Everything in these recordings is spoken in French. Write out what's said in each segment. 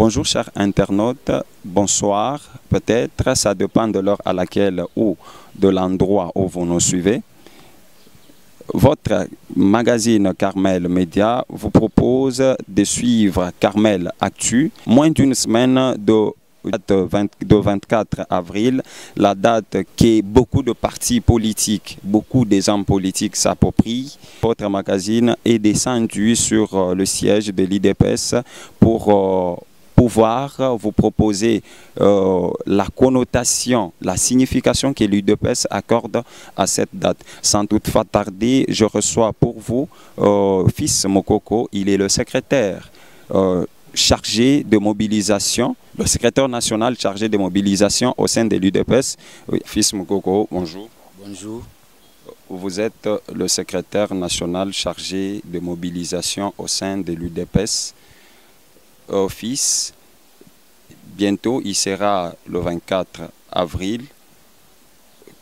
Bonjour chers internautes, bonsoir. Peut-être, ça dépend de l'heure à laquelle ou de l'endroit où vous nous suivez. Votre magazine Carmel Média vous propose de suivre Carmel Actu. Moins d'une semaine de 24 avril, la date que beaucoup de partis politiques, beaucoup des hommes politiques s'approprient. Votre magazine est descendu sur le siège de l'IDPS pour pouvoir vous proposer la connotation, la signification que l'UDPS accorde à cette date. Sans toutefois tarder, je reçois pour vous Fils Mokoko. Il est le secrétaire chargé de mobilisation, le secrétaire national chargé de mobilisation au sein de l'UDPS. Oui, Fils Mokoko, bonjour. Bonjour. Vous êtes le secrétaire national chargé de mobilisation au sein de l'UDPS. Fils, bientôt il sera le 24 avril.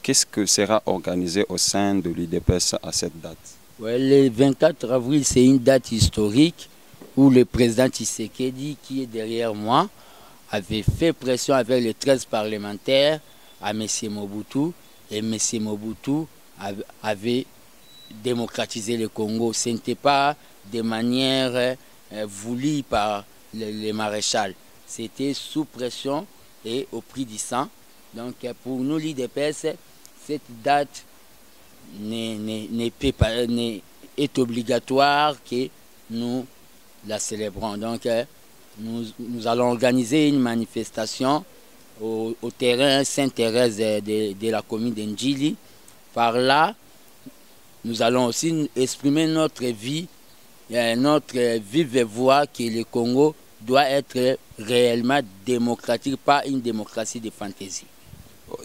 Qu'est-ce que sera organisé au sein de l'UDPS à cette date? Ouais, le 24 avril, c'est une date historique où le président Tshisekedi, qui est derrière moi, avait fait pression avec les 13 parlementaires à M. Mobutu, et M. Mobutu avait démocratisé le Congo. Ce n'était pas de manière voulue par les maréchals. C'était sous pression et au prix du sang. Donc pour nous, l'IDPS, cette date est obligatoire que nous la célébrons. Donc nous allons organiser une manifestation au terrain Sainte-Thérèse de la commune d'Ndjili. Par là, nous allons aussi exprimer notre vive voix que le Congo doit être réellement démocratique, pas une démocratie de fantaisie.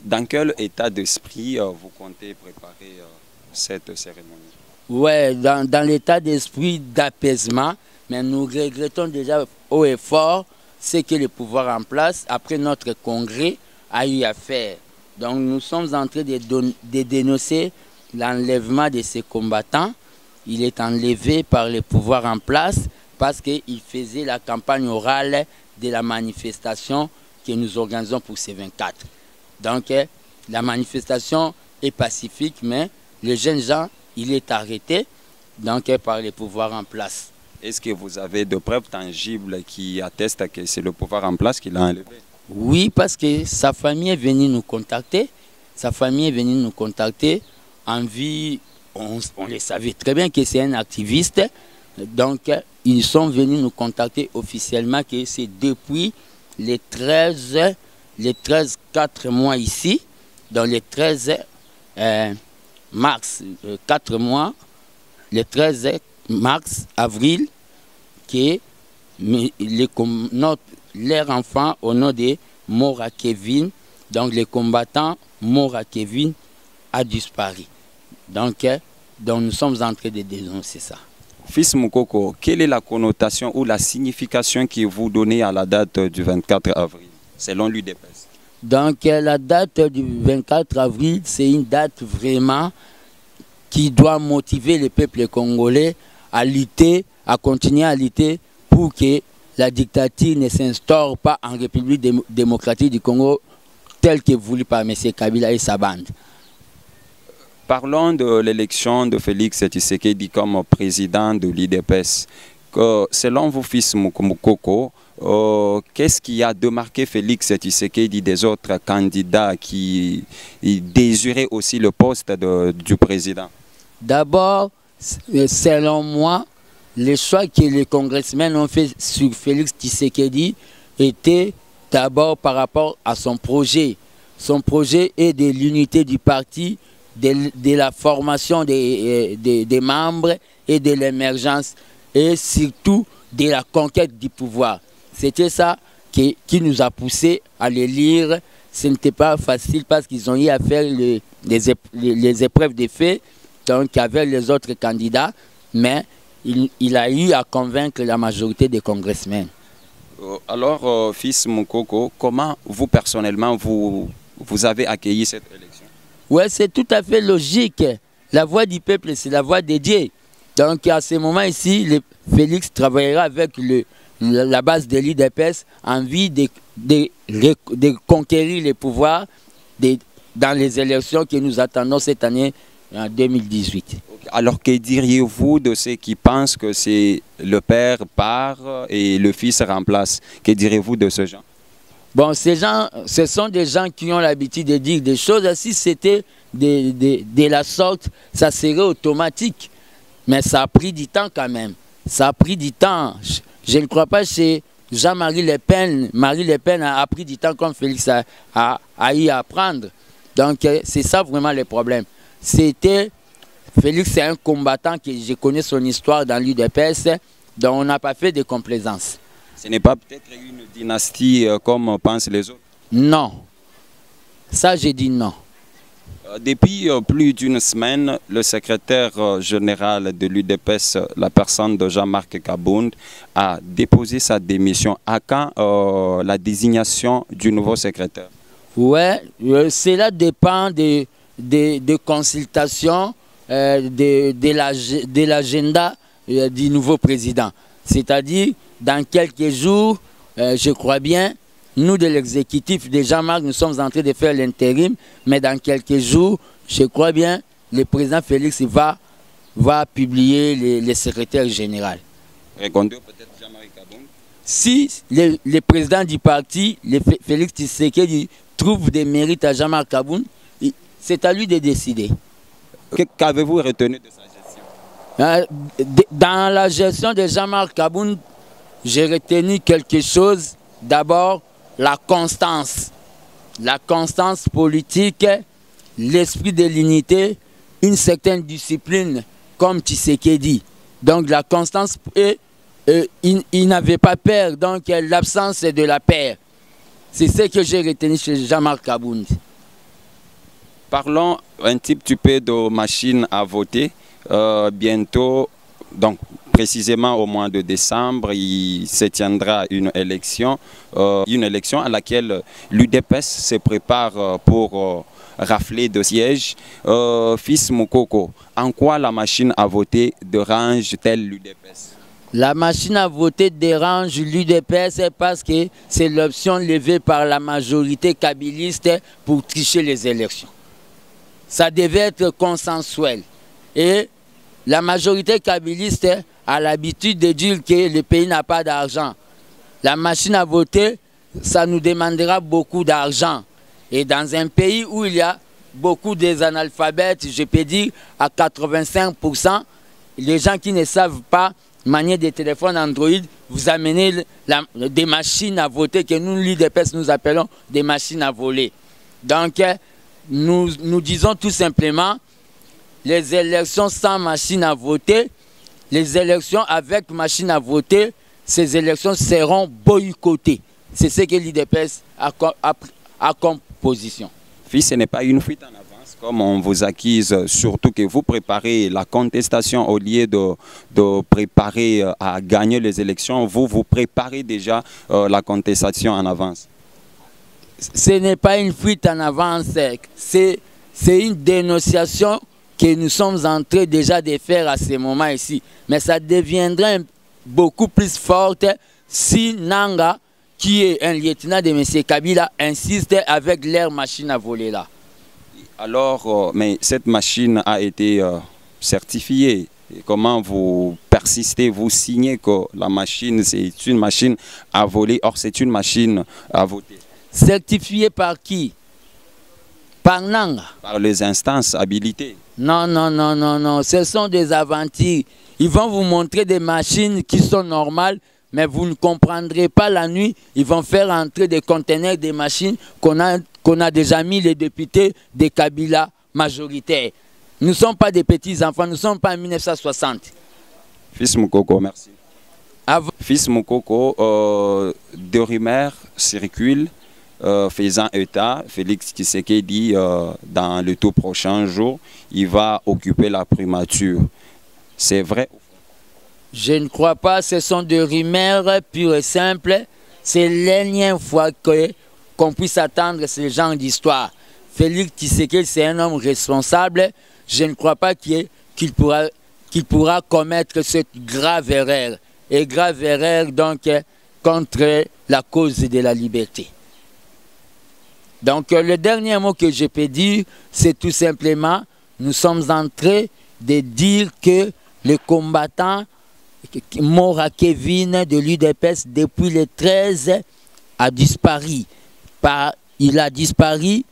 Dans quel état d'esprit vous comptez préparer cette cérémonie? Oui, dans l'état d'esprit d'apaisement, mais nous regrettons déjà haut et fort ce que le pouvoir en place, après notre congrès, a eu à faire. Donc nous sommes en train de dénoncer l'enlèvement de ces combattants. Il est enlevé par le pouvoir en place parce qu'il faisait la campagne orale de la manifestation que nous organisons pour ces 24. Donc la manifestation est pacifique, mais le jeune Jean, il est arrêté donc, par le pouvoir en place. Est-ce que vous avez de preuves tangibles qui attestent que c'est le pouvoir en place qui l'a enlevé? Oui, parce que sa famille est venue nous contacter. Sa famille est venue nous contacter en vie. On le savait très bien que c'est un activiste. Donc, ils sont venus nous contacter officiellement que c'est depuis les 13, 4 mois ici, dans les 13 mars, 4 mois, les 13 mars, avril, que leur enfant au nom de Mora Kevin, donc les combattants Mora Kevin, a disparu. Donc nous sommes en train de dénoncer ça. Fils Mokoko, quelle est la connotation ou la signification que vous donnez à la date du 24 avril, selon l'UDPS? Donc la date du 24 avril, c'est une date vraiment qui doit motiver le peuple congolais à lutter, à continuer à lutter pour que la dictature ne s'instaure pas en République démocratique du Congo telle que voulue par M. Kabila et sa bande. Parlons de l'élection de Félix Tshisekedi comme président de l'IDPS. Selon vous, Fils Mokoko, qu'est-ce qui a démarqué Félix Tshisekedi des autres candidats qui désiraient aussi le poste du président? D'abord, selon moi, le choix que les congressmen ont fait sur Félix Tshisekedi était d'abord par rapport à son projet. Son projet est de l'unité du parti, de la formation des membres et de l'émergence et surtout de la conquête du pouvoir. C'était ça qui nous a poussé à les lire. Ce n'était pas facile parce qu'ils ont eu à faire les épreuves de fait, donc avec les autres candidats, mais il a eu à convaincre la majorité des congressmen. Alors, Fils Mokoko, comment vous personnellement, vous avez accueilli cette élection? Oui, c'est tout à fait logique. La voix du peuple, c'est la voix de Dieu. Donc à ce moment ici, Félix travaillera avec la base de l'UDPS, envie de conquérir les pouvoirs dans les élections que nous attendons cette année, en 2018. Alors que diriez-vous de ceux qui pensent que c'est le père part et le fils remplace? Que direz-vous de ce genre? Bon, ces gens, ce sont des gens qui ont l'habitude de dire des choses. Si c'était de la sorte, ça serait automatique. Mais ça a pris du temps quand même. Ça a pris du temps. Je ne crois pas que c'est Jean-Marie Le Pen. Marie Le Pen a pris du temps comme Félix a eu à apprendre. Donc, c'est ça vraiment le problème. Félix, c'est un combattant que je connais son histoire dans l'UDPS, dont on n'a pas fait de complaisance. Ce n'est pas peut-être une dynastie comme pensent les autres? Non. Ça, j'ai dit non. Depuis plus d'une semaine, le secrétaire général de l'UDPS, la personne de Jean-Marc Kabound, a déposé sa démission. À quand la désignation du nouveau secrétaire? Oui, cela dépend des consultations de l'agenda du nouveau président. C'est-à-dire, dans quelques jours, je crois bien, nous de l'exécutif de Jean-Marc, nous sommes en train de faire l'intérim, mais dans quelques jours, je crois bien, le président Félix va publier le secrétaire général. Répondez peut-être Jean-Marie Kabound. Si le président du parti, Félix Tshisekedi, trouve des mérites à Jean-Marc Kabound, c'est à lui de décider. Qu'avez-vous retenu de sa gestion? Dans la gestion de Jean-Marc Kabound, j'ai retenu quelque chose. D'abord, la constance politique, l'esprit de l'unité, une certaine discipline, comme Tshisekedi. Donc la constance, il n'avait pas peur, donc l'absence de la peur. C'est ce que j'ai retenu chez Jean-Marc Kabound. Parlons un petit peu de machines à voter. Bientôt, donc précisément au mois de décembre, il se tiendra une élection à laquelle l'UDPS se prépare pour rafler de sièges. Fils Moukoko, en quoi la machine à voter dérange-t-elle l'UDPS? La machine à voter dérange l'UDPS parce que c'est l'option levée par la majorité kabiliste pour tricher les élections. Ça devait être consensuel. Et la majorité kabiliste a l'habitude de dire que le pays n'a pas d'argent. La machine à voter, ça nous demandera beaucoup d'argent. Et dans un pays où il y a beaucoup d'analphabètes, je peux dire à 85%, les gens qui ne savent pas manier des téléphones Android, vous amenez des machines à voter que nous, l'UDPS, nous appelons des machines à voler. Donc, nous disons tout simplement, les élections sans machine à voter, les élections avec machine à voter, ces élections seront boycottées. C'est ce que l'UDPS a comme position. Fils, ce n'est pas une fuite en avance, comme on vous accuse, surtout que vous préparez la contestation au lieu de préparer à gagner les élections, vous préparez déjà la contestation en avance. Ce n'est pas une fuite en avance, c'est une dénonciation que nous sommes en train déjà de faire à ce moment ici. Mais ça deviendra beaucoup plus forte si Nanga, qui est un lieutenant de M. Kabila, insiste avec leur machine à voler là. Alors, mais cette machine a été certifiée. Comment vous persistez, vous signez que la machine, c'est une machine à voler, or c'est une machine à voter? Certifiée par qui? Par Nanga? Par les instances habilitées. Non, non, non, non, non. Ce sont des aventures. Ils vont vous montrer des machines qui sont normales, mais vous ne comprendrez pas la nuit. Ils vont faire entrer des conteneurs, des machines qu'on a déjà mis les députés de Kabila majoritaires. Nous ne sommes pas des petits-enfants, nous ne sommes pas en 1960. Fils Moukoko, merci. Fils Moukoko, deux rumeurs circulent faisant état, Félix Tshisekedi, dans le tout prochain jour, il va occuper la primature. C'est vrai? Je ne crois pas, ce sont des rumeurs pures et simples. C'est l'énième fois qu'on puisse attendre ce genre d'histoire. Félix Tshisekedi, c'est un homme responsable. Je ne crois pas qu'il pourra commettre cette grave erreur. et grave erreur donc contre la cause de la liberté. Donc le dernier mot que je peux dire, c'est tout simplement, nous sommes en train de dire que le combattant Mora Kevin de l'UDPS depuis le 13 a disparu. Il a disparu,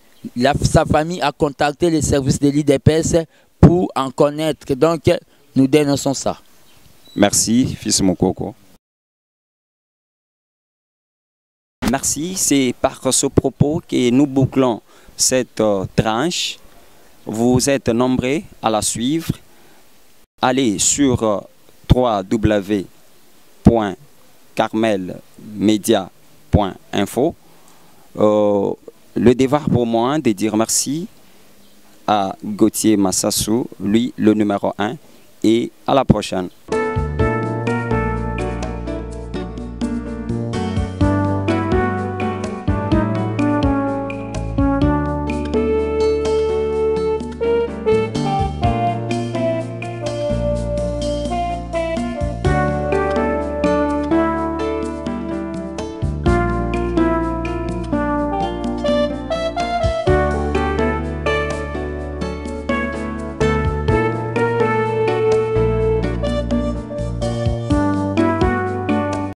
sa famille a contacté les services de l'UDPS pour en connaître. Donc nous dénonçons ça. Merci, fils Mokoko. Merci, c'est par ce propos que nous bouclons cette tranche. Vous êtes nombreux à la suivre. Allez sur www.carmelmedia.info. Le devoir pour moi de dire merci à Gauthier Massassou, lui le numéro 1, et à la prochaine.